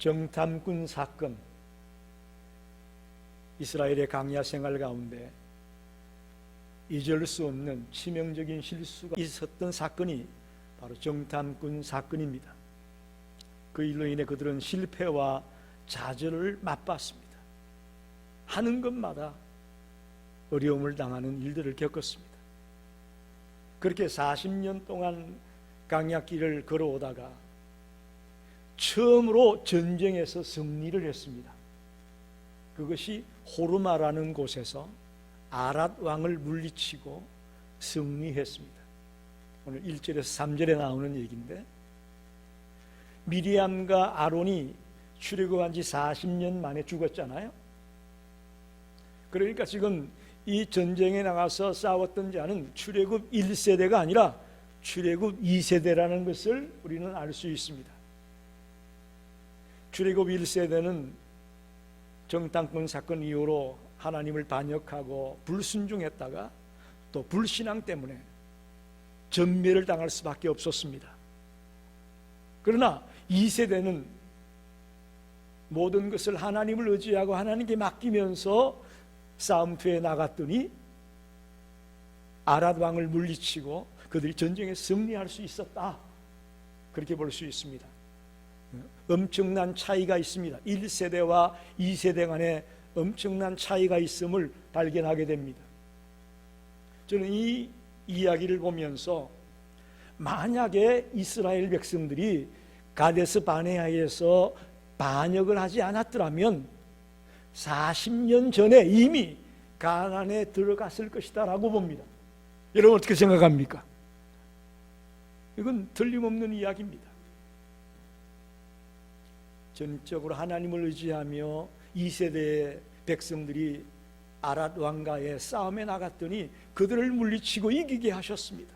정탐꾼 사건, 이스라엘의 광야 생활 가운데 잊을 수 없는 치명적인 실수가 있었던 사건이 바로 정탐꾼 사건입니다. 그 일로 인해 그들은 실패와 좌절을 맛봤습니다. 하는 것마다 어려움을 당하는 일들을 겪었습니다. 그렇게 40년 동안 광야길을 걸어오다가 처음으로 전쟁에서 승리를 했습니다. 그것이 호르마라는 곳에서 아랏 왕을 물리치고 승리했습니다. 오늘 1절에서 3절에 나오는 얘기인데, 미리암과 아론이 출애굽한 지 40년 만에 죽었잖아요. 그러니까 지금 이 전쟁에 나가서 싸웠던 자는 출애굽 1세대가 아니라 출애굽 2세대라는 것을 우리는 알 수 있습니다. 출애굽 1세대는 정탐꾼 사건 이후로 하나님을 반역하고 불순종했다가 또 불신앙 때문에 전멸을 당할 수밖에 없었습니다. 그러나 2세대는 모든 것을 하나님을 의지하고 하나님께 맡기면서 싸움터에 나갔더니 아랏 왕을 물리치고 그들이 전쟁에 승리할 수 있었다, 그렇게 볼 수 있습니다. 엄청난 차이가 있습니다. 1세대와 2세대 간에 엄청난 차이가 있음을 발견하게 됩니다. 저는 이 이야기를 보면서 만약에 이스라엘 백성들이 가데스 바네아에서 반역을 하지 않았더라면 40년 전에 이미 가나안에 들어갔을 것이다 라고 봅니다. 여러분 어떻게 생각합니까? 이건 틀림없는 이야기입니다. 전적으로 하나님을 의지하며 2세대의 백성들이 아랏 왕과의 싸움에 나갔더니 그들을 물리치고 이기게 하셨습니다.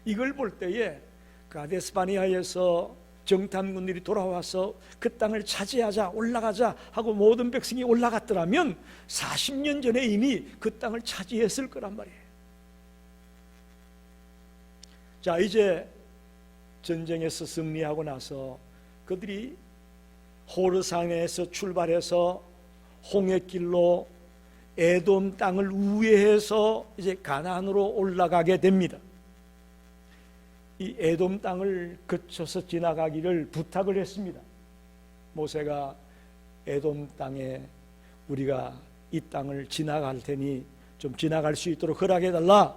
이걸 볼 때에 가데스 바네아에서 정탐꾼들이 돌아와서 그 땅을 차지하자, 올라가자 하고 모든 백성이 올라갔더라면 40년 전에 이미 그 땅을 차지했을 거란 말이에요. 자, 이제 전쟁에서 승리하고 나서 그들이 호르산에서 출발해서 홍해길로 에돔 땅을 우회해서 이제 가나안으로 올라가게 됩니다. 이 에돔 땅을 거쳐서 지나가기를 부탁을 했습니다. 모세가 에돔 땅에 우리가 이 땅을 지나갈 테니 좀 지나갈 수 있도록 허락해달라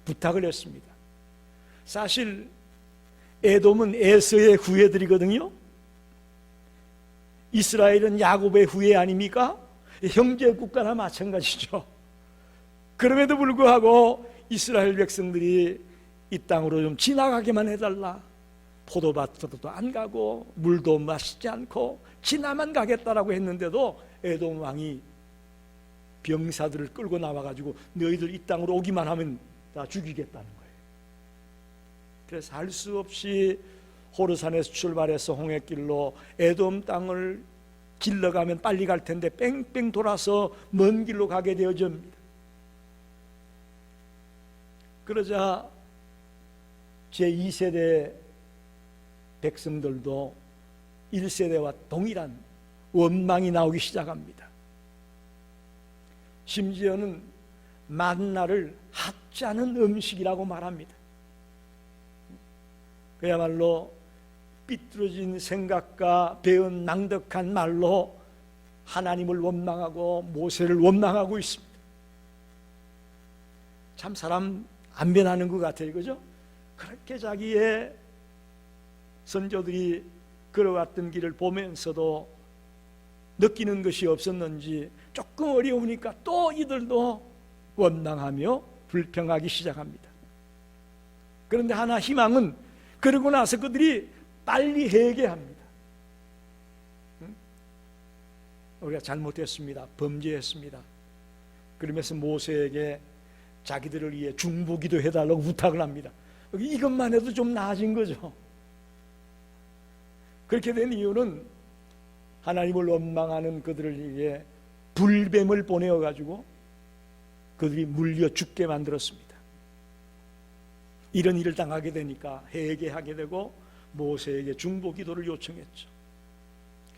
부탁을 했습니다. 사실 에돔은 에서의 후예들이거든요. 이스라엘은 야곱의 후예 아닙니까? 형제 국가나 마찬가지죠. 그럼에도 불구하고 이스라엘 백성들이 이 땅으로 좀 지나가게만 해달라, 포도밭으로도 안 가고 물도 마시지 않고 지나만 가겠다라고 했는데도 에돔 왕이 병사들을 끌고 나와가지고 너희들 이 땅으로 오기만 하면 다 죽이겠다는 거예요. 그래서 할 수 없이 호르산에서 출발해서 홍해길로 에돔 땅을 길러가면 빨리 갈 텐데 뺑뺑 돌아서 먼 길로 가게 되어집니다. 그러자 제2세대 백성들도 1세대와 동일한 원망이 나오기 시작합니다. 심지어는 만나를 하찮은 음식이라고 말합니다. 그야말로 삐뚤어진 생각과 배은 낭득한 말로 하나님을 원망하고 모세를 원망하고 있습니다. 참 사람 안 변하는 것 같아요, 그죠? 그렇게 자기의 선조들이 걸어왔던 길을 보면서도 느끼는 것이 없었는지 조금 어려우니까 또 이들도 원망하며 불평하기 시작합니다. 그런데 하나 희망은, 그러고 나서 그들이 빨리 회개합니다. 우리가 잘못했습니다, 범죄했습니다. 그러면서 모세에게 자기들을 위해 중보기도 해달라고 부탁을 합니다. 이것만 해도 좀 나아진 거죠. 그렇게 된 이유는 하나님을 원망하는 그들을 위해 불뱀을 보내어가지고 그들이 물려 죽게 만들었습니다. 이런 일을 당하게 되니까 회개하게 되고 모세에게 중보기도를 요청했죠.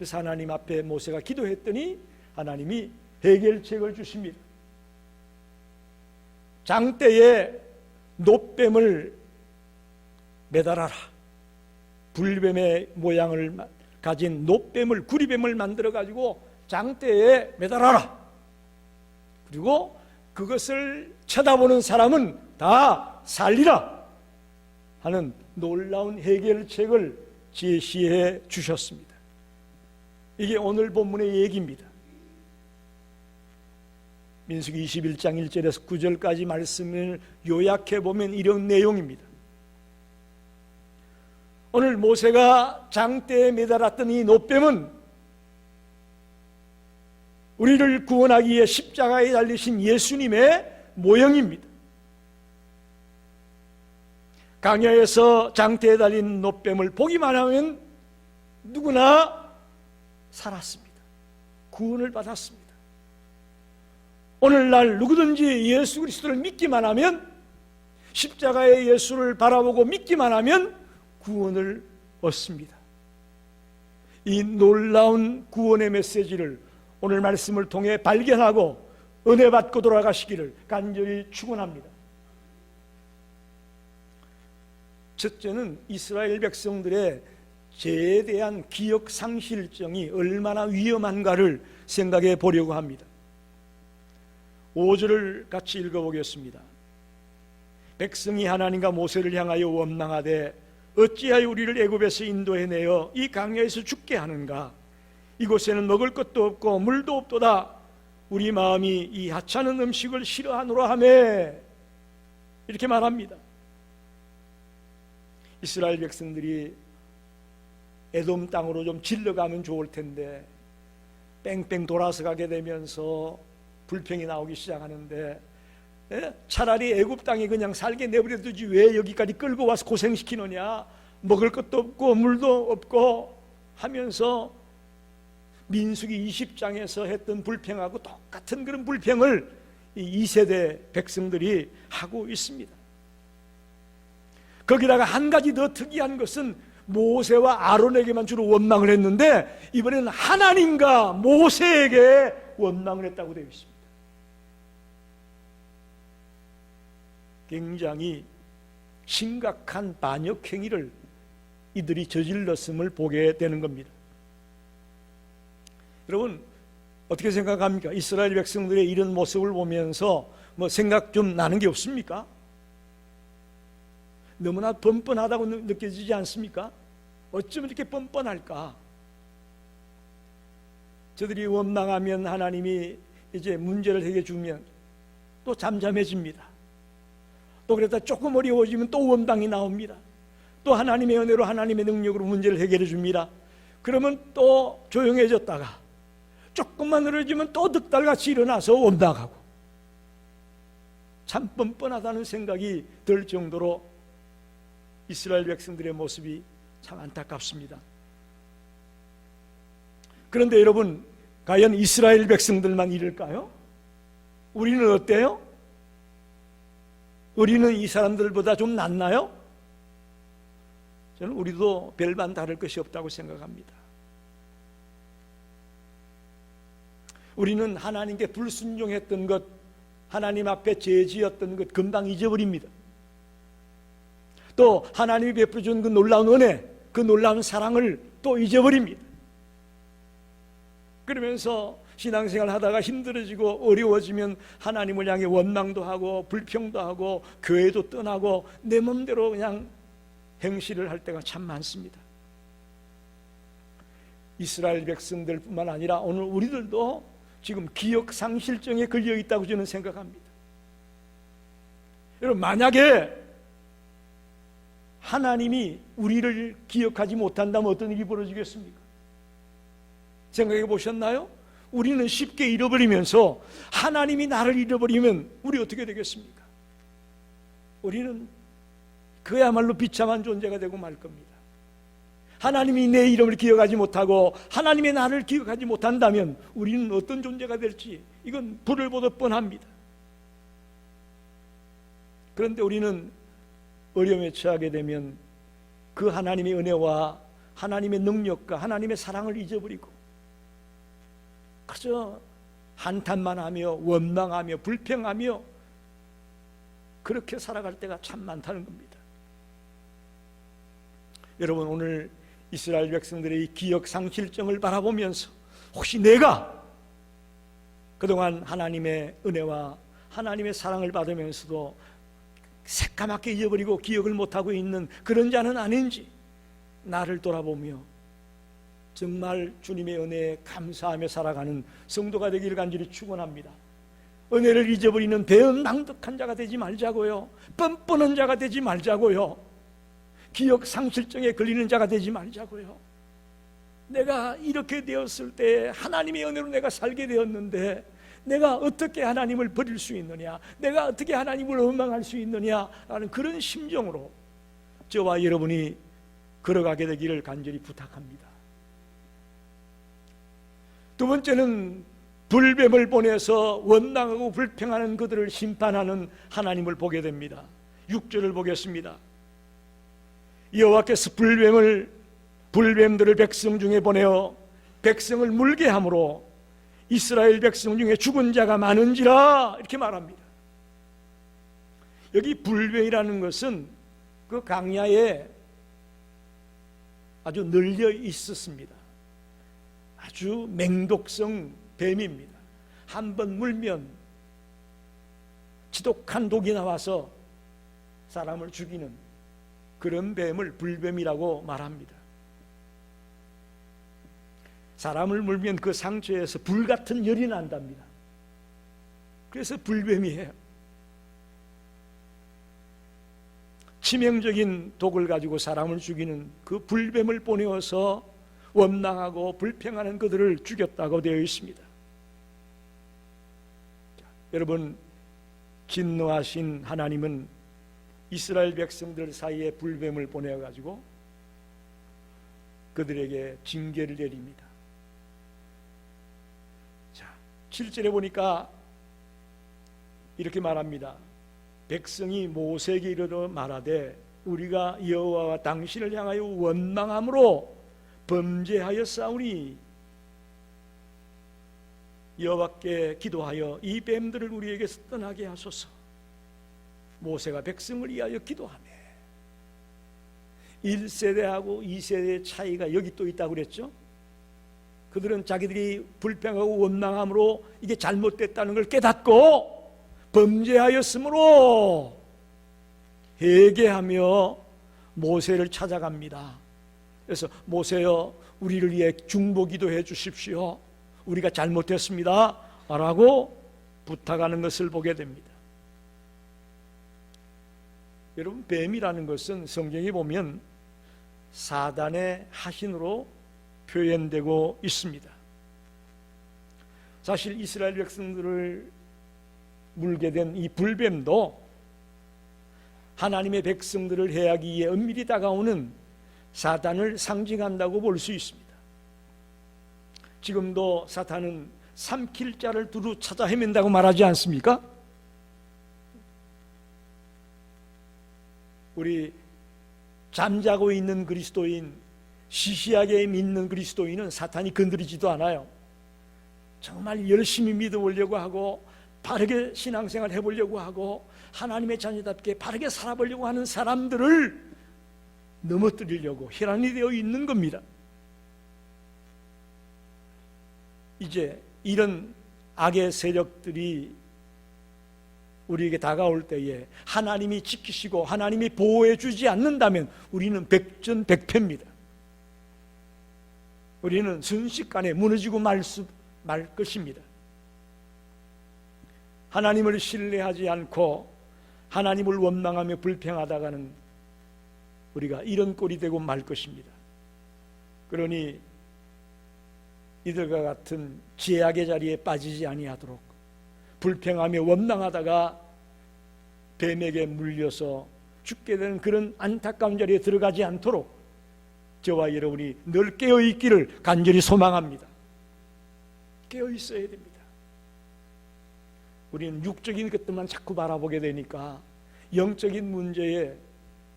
그래서 하나님 앞에 모세가 기도했더니 하나님이 해결책을 주십니다. 장대에 놋뱀을 매달아라. 불뱀의 모양을 가진 놋뱀을, 구리뱀을 만들어 가지고 장대에 매달아라. 그리고 그것을 쳐다보는 사람은 다 살리라 하는 놀라운 해결책을 제시해 주셨습니다. 이게 오늘 본문의 얘기입니다. 민수기 21장 1절에서 9절까지 말씀을 요약해 보면 이런 내용입니다. 오늘 모세가 장대에 매달았던 이 놋뱀은 우리를 구원하기 위해 십자가에 달리신 예수님의 모형입니다. 강야에서 장대에 달린 놋뱀을 보기만 하면 누구나 살았습니다. 구원을 받았습니다. 오늘날 누구든지 예수 그리스도를 믿기만 하면, 십자가의 예수를 바라보고 믿기만 하면 구원을 얻습니다. 이 놀라운 구원의 메시지를 오늘 말씀을 통해 발견하고 은혜 받고 돌아가시기를 간절히 축원합니다. 첫째는 이스라엘 백성들의 죄에 대한 기억 상실증이 얼마나 위험한가를 생각해 보려고 합니다. 5절을 같이 읽어보겠습니다. 백성이 하나님과 모세를 향하여 원망하되 어찌하여 우리를 애굽에서 인도해내어 이 강야에서 죽게 하는가? 이곳에는 먹을 것도 없고 물도 없도다. 우리 마음이 이 하찮은 음식을 싫어하노라 하매, 이렇게 말합니다. 이스라엘 백성들이 에돔 땅으로 좀 질러가면 좋을 텐데 뺑뺑 돌아서 가게 되면서 불평이 나오기 시작하는데, 차라리 애굽 땅에 그냥 살게 내버려 두지 왜 여기까지 끌고 와서 고생시키느냐, 먹을 것도 없고 물도 없고 하면서 민수기 20장에서 했던 불평하고 똑같은 그런 불평을 이 2세대 백성들이 하고 있습니다. 거기다가 한 가지 더 특이한 것은 모세와 아론에게만 주로 원망을 했는데 이번에는 하나님과 모세에게 원망을 했다고 되어 있습니다. 굉장히 심각한 반역 행위를 이들이 저질렀음을 보게 되는 겁니다. 여러분 어떻게 생각합니까? 이스라엘 백성들의 이런 모습을 보면서 생각 좀 나는 게 없습니까? 너무나 뻔뻔하다고 느껴지지 않습니까? 어쩜 이렇게 뻔뻔할까? 저들이 원망하면 하나님이 이제 문제를 해결해 주면 또 잠잠해집니다. 또 그러다 조금 어려워지면 또 원망이 나옵니다. 또 하나님의 은혜로 하나님의 능력으로 문제를 해결해 줍니다. 그러면 또 조용해졌다가 조금만 늘어지면 또 득달같이 일어나서 원망하고, 참 뻔뻔하다는 생각이 들 정도로 이스라엘 백성들의 모습이 참 안타깝습니다. 그런데 여러분, 과연 이스라엘 백성들만 이럴까요? 우리는 어때요? 우리는 이 사람들보다 좀 낫나요? 저는 우리도 별반 다를 것이 없다고 생각합니다. 우리는 하나님께 불순종했던 것, 하나님 앞에 죄지었던 것 금방 잊어버립니다. 또 하나님이 베풀어 준 그 놀라운 은혜, 그 놀라운 사랑을 또 잊어버립니다. 그러면서 신앙생활 하다가 힘들어지고 어려워지면 하나님을 향해 원망도 하고 불평도 하고 교회도 떠나고 내 맘대로 그냥 행실을 할 때가 참 많습니다. 이스라엘 백성들뿐만 아니라 오늘 우리들도 지금 기억 상실증에 걸려 있다고 저는 생각합니다. 여러분, 만약에 하나님이 우리를 기억하지 못한다면 어떤 일이 벌어지겠습니까? 생각해 보셨나요? 우리는 쉽게 잃어버리면서 하나님이 나를 잃어버리면 우리 어떻게 되겠습니까? 우리는 그야말로 비참한 존재가 되고 말 겁니다. 하나님이 내 이름을 기억하지 못하고 하나님의 나를 기억하지 못한다면 우리는 어떤 존재가 될지 이건 불을 보듯 뻔합니다. 그런데 우리는 어려움에 처하게 되면 그 하나님의 은혜와 하나님의 능력과 하나님의 사랑을 잊어버리고 그저 한탄만 하며 원망하며 불평하며 그렇게 살아갈 때가 참 많다는 겁니다. 여러분, 오늘 이스라엘 백성들의 이 기억 상실증을 바라보면서 혹시 내가 그동안 하나님의 은혜와 하나님의 사랑을 받으면서도 새까맣게 잊어버리고 기억을 못하고 있는 그런 자는 아닌지 나를 돌아보며 정말 주님의 은혜에 감사하며 살아가는 성도가 되기를 간절히 축원합니다. 은혜를 잊어버리는 배은망덕한 자가 되지 말자고요. 뻔뻔한 자가 되지 말자고요. 기억 상실증에 걸리는 자가 되지 말자고요. 내가 이렇게 되었을 때 하나님의 은혜로 내가 살게 되었는데 내가 어떻게 하나님을 버릴 수 있느냐, 내가 어떻게 하나님을 원망할 수 있느냐라는 그런 심정으로 저와 여러분이 걸어가게 되기를 간절히 부탁합니다. 두 번째는 불뱀을 보내서 원망하고 불평하는 그들을 심판하는 하나님을 보게 됩니다. 6절을 보겠습니다. 여호와께서 불뱀들을 백성 중에 보내어 백성을 물게 함으로 이스라엘 백성 중에 죽은 자가 많은지라, 이렇게 말합니다. 여기 불뱀이라는 것은 그 강야에 아주 널려 있었습니다. 아주 맹독성 뱀입니다. 한번 물면 지독한 독이 나와서 사람을 죽이는 그런 뱀을 불뱀이라고 말합니다. 사람을 물면 그 상처에서 불같은 열이 난답니다. 그래서 불뱀이에요. 치명적인 독을 가지고 사람을 죽이는 그 불뱀을 보내어서 원망하고 불평하는 그들을 죽였다고 되어 있습니다. 자, 여러분, 진노하신 하나님은 이스라엘 백성들 사이에 불뱀을 보내가지고 그들에게 징계를 내립니다. 자, 7절에 보니까 이렇게 말합니다. 백성이 모세에게 이르러 말하되 우리가 여호와와 당신을 향하여 원망함으로 범죄하였사오니 여호와께 기도하여 이 뱀들을 우리에게서 떠나게 하소서. 모세가 백성을 위하여 기도하네. 1세대하고 2세대의 차이가 여기 또 있다고 그랬죠. 그들은 자기들이 불평하고 원망함으로 이게 잘못됐다는 걸 깨닫고 범죄하였으므로 회개하며 모세를 찾아갑니다. 그래서 모세여, 우리를 위해 중보기도해 주십시오. 우리가 잘못했습니다 라고 부탁하는 것을 보게 됩니다. 여러분, 뱀이라는 것은 성경에 보면 사단의 하신으로 표현되고 있습니다. 사실 이스라엘 백성들을 물게 된 이 불뱀도 하나님의 백성들을 해하기 위해 은밀히 다가오는 사단을 상징한다고 볼 수 있습니다. 지금도 사탄은 삼킬 자를 두루 찾아 헤맨다고 말하지 않습니까? 우리 잠자고 있는 그리스도인, 시시하게 믿는 그리스도인은 사탄이 건드리지도 않아요. 정말 열심히 믿어보려고 하고 바르게 신앙생활 해보려고 하고 하나님의 자녀답게 바르게 살아보려고 하는 사람들을 넘어뜨리려고 혈안이 되어 있는 겁니다. 이제 이런 악의 세력들이 우리에게 다가올 때에 하나님이 지키시고 하나님이 보호해 주지 않는다면 우리는 백전백패입니다. 우리는 순식간에 무너지고 말 것입니다. 하나님을 신뢰하지 않고 하나님을 원망하며 불평하다가는 우리가 이런 꼴이 되고 말 것입니다. 그러니 이들과 같은 죄악의 자리에 빠지지 아니하도록 불평하며 원망하다가 뱀에게 물려서 죽게 되는 그런 안타까운 자리에 들어가지 않도록 저와 여러분이 늘 깨어있기를 간절히 소망합니다. 깨어있어야 됩니다. 우리는 육적인 것들만 자꾸 바라보게 되니까 영적인 문제에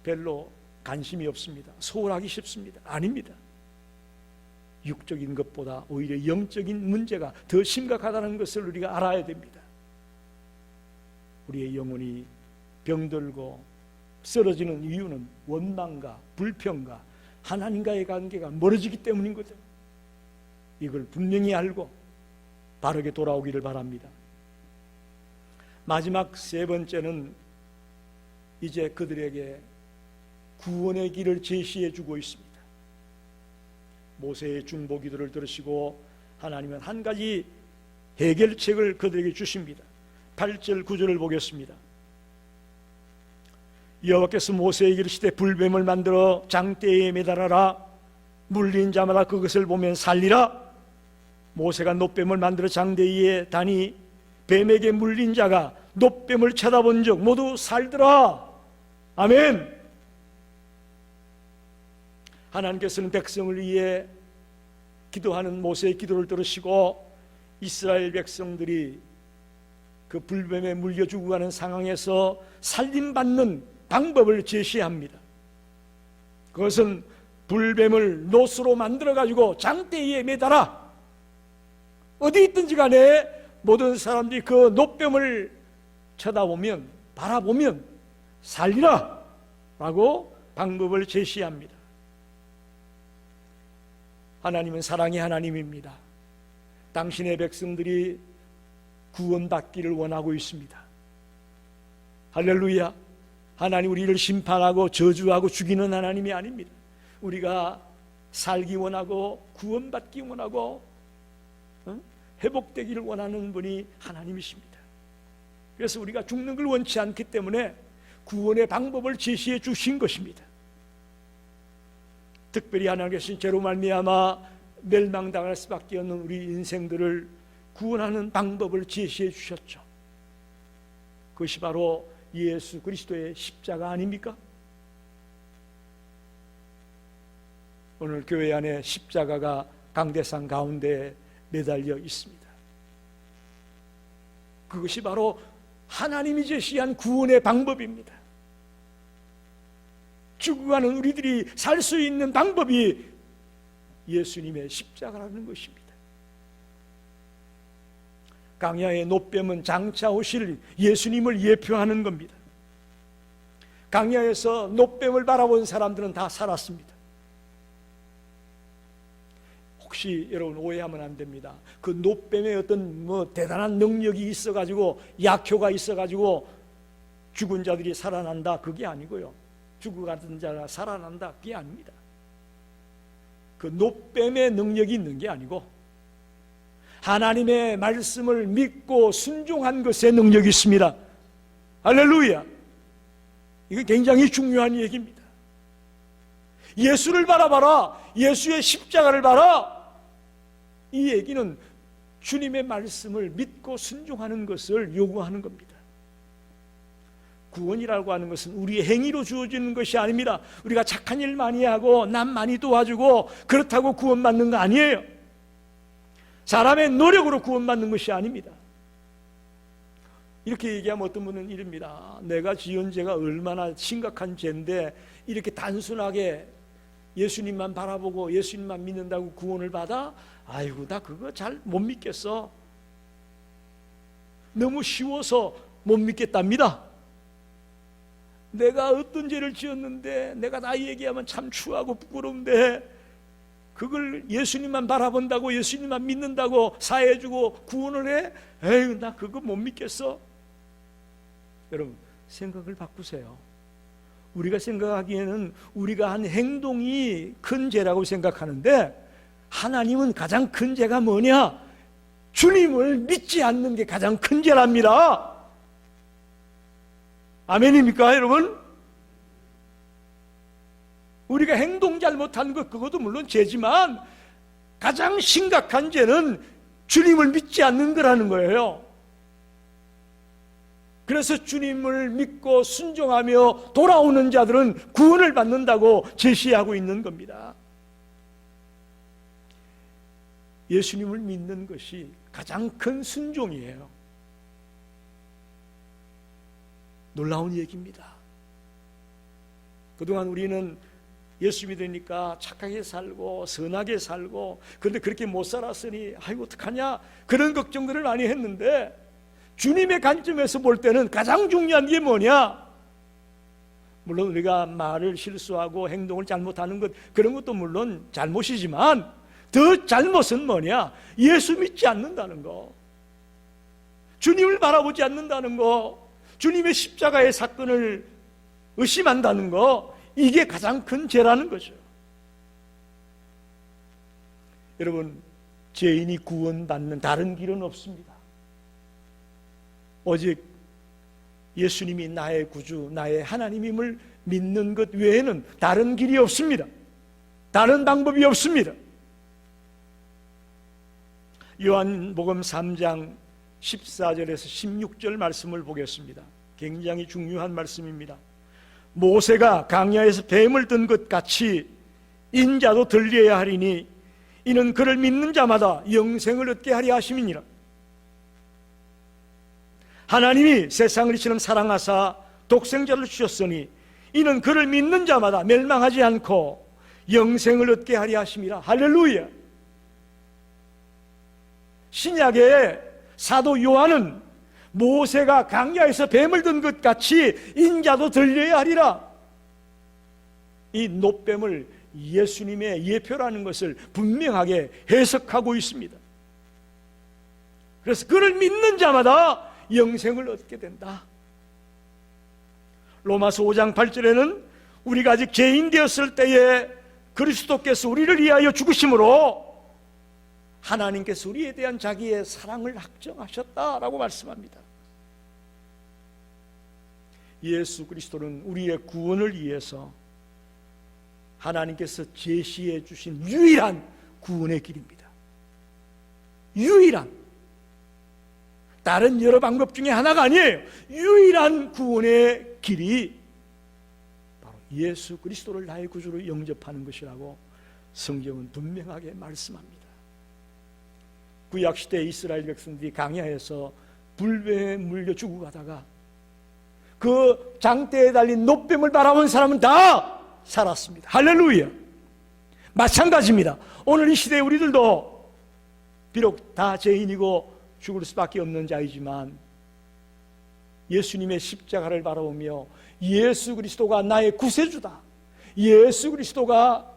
별로 관심이 없습니다. 소홀하기 쉽습니다. 아닙니다. 육적인 것보다 오히려 영적인 문제가 더 심각하다는 것을 우리가 알아야 됩니다. 우리의 영혼이 병들고 쓰러지는 이유는 원망과 불평과 하나님과의 관계가 멀어지기 때문인 거죠. 이걸 분명히 알고 바르게 돌아오기를 바랍니다. 마지막 세 번째는 이제 그들에게 구원의 길을 제시해 주고 있습니다. 모세의 중보기도를 들으시고 하나님은 한 가지 해결책을 그들에게 주십니다. 8절 9절을 보겠습니다. 여호와께서 모세에게 이르시되 불뱀을 만들어 장대에 매달아라. 물린 자마다 그것을 보면 살리라. 모세가 놋뱀을 만들어 장대 위에 다니 뱀에게 물린 자가 놋뱀을 쳐다본 적 모두 살더라. 아멘. 하나님께서는 백성을 위해 기도하는 모세의 기도를 들으시고 이스라엘 백성들이 그 불뱀에 물려 죽어가는 상황에서 살림받는 방법을 제시합니다. 그것은 불뱀을 놋으로 만들어가지고 장대 위에 매달아. 어디 있든지 간에 모든 사람들이 그 놋뱀을 쳐다보면, 바라보면 살리라 라고 방법을 제시합니다. 하나님은 사랑의 하나님입니다. 당신의 백성들이 구원받기를 원하고 있습니다. 할렐루야. 하나님 우리를 심판하고 저주하고 죽이는 하나님이 아닙니다. 우리가 살기 원하고 구원받기 원하고 회복되기를 원하는 분이 하나님이십니다. 그래서 우리가 죽는 걸 원치 않기 때문에 구원의 방법을 제시해 주신 것입니다. 특별히 하나님께서는 죄로 말미암아 멸망당할 수밖에 없는 우리 인생들을 구원하는 방법을 제시해 주셨죠. 그것이 바로 예수 그리스도의 십자가 아닙니까? 오늘 교회 안에 십자가가 강대상 가운데 매달려 있습니다. 그것이 바로 하나님이 제시한 구원의 방법입니다. 죽어가는 우리들이 살 수 있는 방법이 예수님의 십자가라는 것입니다. 강야의 놋뱀은 장차 오실 예수님을 예표하는 겁니다. 강야에서 놋뱀을 바라본 사람들은 다 살았습니다. 혹시 여러분 오해하면 안 됩니다. 그 놋뱀에 어떤 대단한 능력이 있어가지고 약효가 있어가지고 죽은 자들이 살아난다 그게 아니고요. 죽어가던 자가 살아난다 그게 아닙니다. 그 놋뱀의 능력이 있는 게 아니고 하나님의 말씀을 믿고 순종한 것에 능력이 있습니다. 할렐루야. 이거 굉장히 중요한 얘기입니다. 예수를 바라봐라. 예수의 십자가를 봐라. 이 얘기는 주님의 말씀을 믿고 순종하는 것을 요구하는 겁니다. 구원이라고 하는 것은 우리의 행위로 주어지는 것이 아닙니다. 우리가 착한 일 많이 하고 남 많이 도와주고 그렇다고 구원받는 거 아니에요. 사람의 노력으로 구원받는 것이 아닙니다. 이렇게 얘기하면 어떤 분은 이릅니다. 내가 지은 죄가 얼마나 심각한 죄인데 이렇게 단순하게 예수님만 바라보고 예수님만 믿는다고 구원을 받아? 아이고 나 그거 잘 못 믿겠어. 너무 쉬워서 못 믿겠답니다. 내가 어떤 죄를 지었는데 내가 나 얘기하면 참 추하고 부끄러운데 그걸 예수님만 바라본다고 예수님만 믿는다고 사해주고 구원을 해? 에이 나 그거 못 믿겠어. 여러분 생각을 바꾸세요. 우리가 생각하기에는 우리가 한 행동이 큰 죄라고 생각하는데 하나님은 가장 큰 죄가 뭐냐? 주님을 믿지 않는 게 가장 큰 죄랍니다. 아멘입니까 여러분? 우리가 행동 잘못한 것 그것도 물론 죄지만 가장 심각한 죄는 주님을 믿지 않는 거라는 거예요. 그래서 주님을 믿고 순종하며 돌아오는 자들은 구원을 받는다고 제시하고 있는 겁니다. 예수님을 믿는 것이 가장 큰 순종이에요. 놀라운 얘기입니다. 그동안 우리는 예수 믿으니까 착하게 살고 선하게 살고, 그런데 그렇게 못 살았으니 아이고 어떡하냐, 그런 걱정들을 많이 했는데, 주님의 관점에서 볼 때는 가장 중요한 게 뭐냐? 물론 우리가 말을 실수하고 행동을 잘못하는 것, 그런 것도 물론 잘못이지만 더 잘못은 뭐냐? 예수 믿지 않는다는 거, 주님을 바라보지 않는다는 거, 주님의 십자가의 사건을 의심한다는 거, 이게 가장 큰 죄라는 거죠. 여러분, 죄인이 구원받는 다른 길은 없습니다. 오직 예수님이 나의 구주, 나의 하나님임을 믿는 것 외에는 다른 길이 없습니다. 다른 방법이 없습니다. 요한복음 3장 14절에서 16절 말씀을 보겠습니다. 굉장히 중요한 말씀입니다. 모세가 광야에서 뱀을 든 것 같이 인자도 들려야 하리니 이는 그를 믿는 자마다 영생을 얻게 하려 하심이니라. 하나님이 세상을 이처럼 사랑하사 독생자를 주셨으니 이는 그를 믿는 자마다 멸망하지 않고 영생을 얻게 하려 하심이라. 할렐루야. 신약의 사도 요한은 모세가 광야에서 뱀을 든 것 같이 인자도 들려야 하리라, 이 놋뱀을 예수님의 예표라는 것을 분명하게 해석하고 있습니다. 그래서 그를 믿는 자마다 영생을 얻게 된다. 로마서 5장 8절에는 우리가 아직 죄인 되었을 때에 그리스도께서 우리를 위하여 죽으심으로 하나님께서 우리에 대한 자기의 사랑을 확정하셨다라고 말씀합니다. 예수 그리스도는 우리의 구원을 위해서 하나님께서 제시해 주신 유일한 구원의 길입니다. 유일한, 다른 여러 방법 중에 하나가 아니에요. 유일한 구원의 길이 바로 예수 그리스도를 나의 구주로 영접하는 것이라고 성경은 분명하게 말씀합니다. 구약시대 이스라엘 백성들이 광야에서 불뱀에 물려 죽어가다가 그 장대에 달린 놋뱀을 바라본 사람은 다 살았습니다. 할렐루야. 마찬가지입니다. 오늘 이 시대에 우리들도 비록 다 죄인이고 죽을 수밖에 없는 자이지만 예수님의 십자가를 바라보며 예수 그리스도가 나의 구세주다, 예수 그리스도가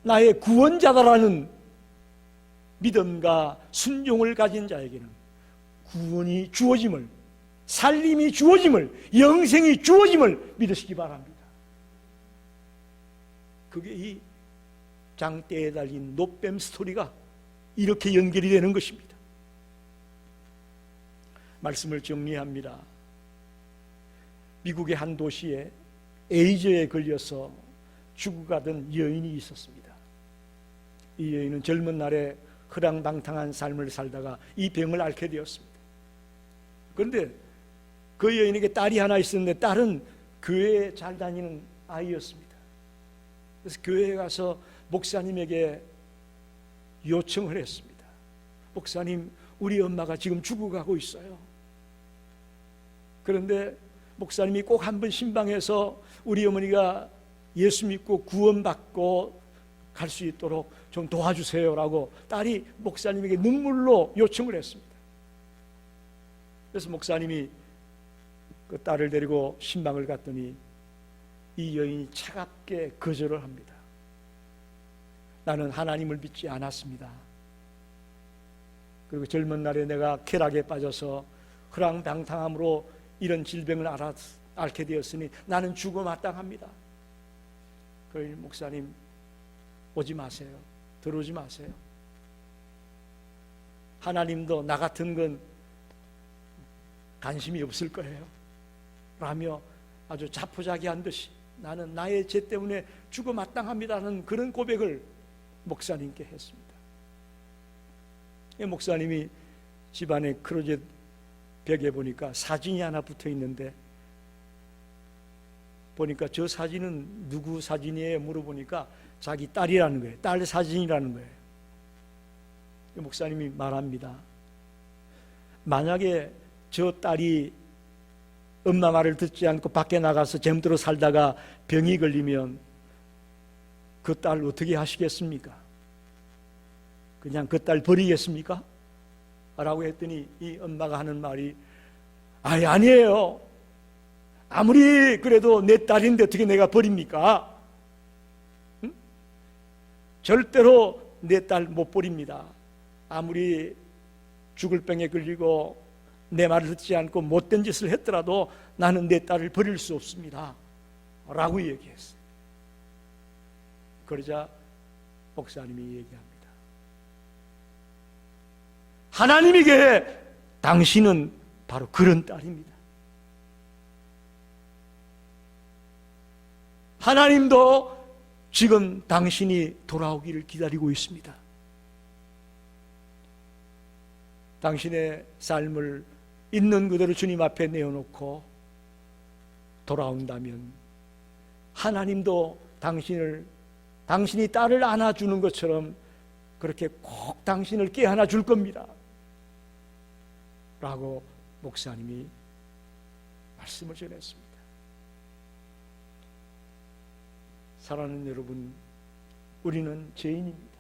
나의 구원자다라는 믿음과 순종을 가진 자에게는 구원이 주어짐을, 살림이 주어짐을, 영생이 주어짐을 믿으시기 바랍니다. 그게 이 장대에 달린 놋뱀 스토리가 이렇게 연결이 되는 것입니다. 말씀을 정리합니다. 미국의 한 도시에 에이즈에 걸려서 죽어가던 여인이 있었습니다. 이 여인은 젊은 날에 허랑방탕한 삶을 살다가 이 병을 앓게 되었습니다. 그런데 그 여인에게 딸이 하나 있었는데 딸은 교회에 잘 다니는 아이였습니다. 그래서 교회에 가서 목사님에게 요청을 했습니다. 목사님, 우리 엄마가 지금 죽어가고 있어요. 그런데 목사님이 꼭 한번 신방해서 우리 어머니가 예수 믿고 구원받고 갈 수 있도록 좀 도와주세요라고 딸이 목사님에게 눈물로 요청을 했습니다. 그래서 목사님이 그 딸을 데리고 신방을 갔더니 이 여인이 차갑게 거절을 합니다. 나는 하나님을 믿지 않았습니다. 그리고 젊은 날에 내가 쾌락에 빠져서 허랑방탕함으로 이런 질병을 앓게 되었으니 나는 죽어 마땅합니다. 그 목사님, 오지 마세요. 들어오지 마세요. 하나님도 나 같은 건 관심이 없을 거예요 라며 아주 자포자기한 듯이 나는 나의 죄 때문에 죽어 마땅합니다는 그런 고백을 목사님께 했습니다. 목사님이 집안의 크로젯 벽에 보니까 사진이 하나 붙어 있는데, 보니까 저 사진은 누구 사진이에요? 물어보니까 자기 딸이라는 거예요. 딸 사진이라는 거예요. 목사님이 말합니다. 만약에 저 딸이 엄마 말을 듣지 않고 밖에 나가서 젊도록 살다가 병이 걸리면 그 딸 어떻게 하시겠습니까? 그냥 그 딸 버리겠습니까? 라고 했더니 이 엄마가 하는 말이 아니에요. 아무리 그래도 내 딸인데 어떻게 내가 버립니까? 응? 절대로 내 딸 못 버립니다. 아무리 죽을 병에 걸리고 내 말을 듣지 않고 못된 짓을 했더라도 나는 내 딸을 버릴 수 없습니다 라고 얘기했어요. 그러자 목사님이 얘기합니다. 하나님에게 당신은 바로 그런 딸입니다. 하나님도 지금 당신이 돌아오기를 기다리고 있습니다. 당신의 삶을 있는 그대로 주님 앞에 내어놓고 돌아온다면 하나님도 당신이 딸을 안아주는 것처럼 그렇게 꼭 당신을 깨안아 줄 겁니다 라고 목사님이 말씀을 전했습니다. 사랑하는 여러분, 우리는 죄인입니다.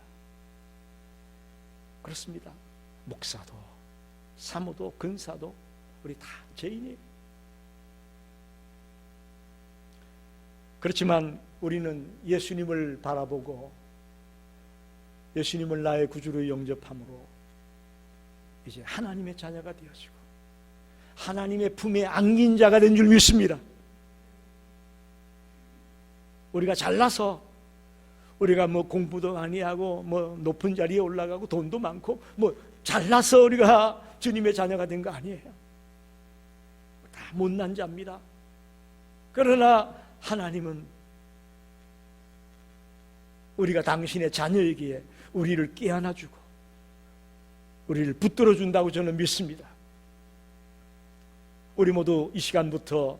그렇습니다. 목사도 사모도 근사도 우리 다 죄인이에요. 그렇지만 우리는 예수님을 바라보고 예수님을 나의 구주로 영접함으로 이제 하나님의 자녀가 되어지고 하나님의 품에 안긴 자가 된 줄 믿습니다. 우리가 잘나서 우리가 뭐 공부도 많이 하고 뭐 높은 자리에 올라가고 돈도 많고 뭐 잘나서 우리가 주님의 자녀가 된 거 아니에요. 다 못난 자입니다. 그러나 하나님은 우리가 당신의 자녀이기에 우리를 깨안아주고 우리를 붙들어 준다고 저는 믿습니다. 우리 모두 이 시간부터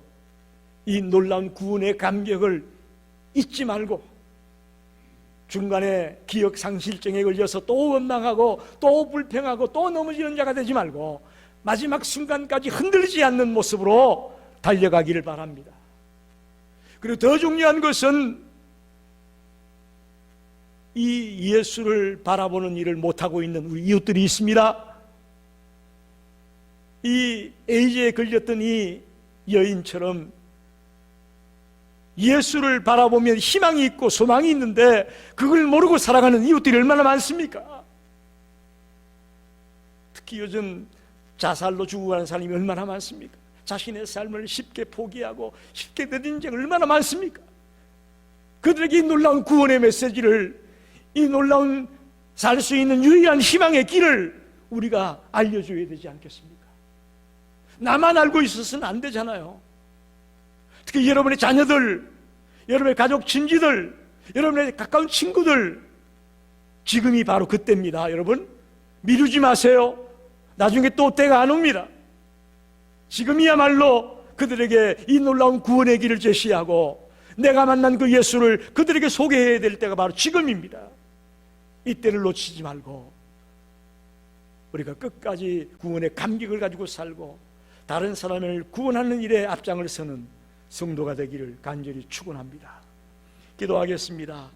이 놀라운 구원의 감격을 잊지 말고 중간에 기억상실증에 걸려서 또 원망하고 또 불평하고 또 넘어지는 자가 되지 말고 마지막 순간까지 흔들리지 않는 모습으로 달려가기를 바랍니다. 그리고 더 중요한 것은 이 예수를 바라보는 일을 못하고 있는 우리 이웃들이 있습니다. 이 에이즈에 걸렸던 이 여인처럼 예수를 바라보면 희망이 있고 소망이 있는데 그걸 모르고 살아가는 이웃들이 얼마나 많습니까? 특히 요즘 자살로 죽어가는 사람이 얼마나 많습니까? 자신의 삶을 쉽게 포기하고 쉽게 내딛는 자가 얼마나 많습니까? 그들에게 이 놀라운 구원의 메시지를, 이 놀라운 살 수 있는 유일한 희망의 길을 우리가 알려줘야 되지 않겠습니까? 나만 알고 있어서는 안 되잖아요. 특히 여러분의 자녀들, 여러분의 가족 친지들, 여러분의 가까운 친구들, 지금이 바로 그때입니다. 여러분 미루지 마세요. 나중에 또 때가 안 옵니다. 지금이야말로 그들에게 이 놀라운 구원의 길을 제시하고 내가 만난 그 예수를 그들에게 소개해야 될 때가 바로 지금입니다. 이때를 놓치지 말고 우리가 끝까지 구원의 감격을 가지고 살고 다른 사람을 구원하는 일에 앞장을 서는 성도가 되기를 간절히 축원합니다. 기도하겠습니다.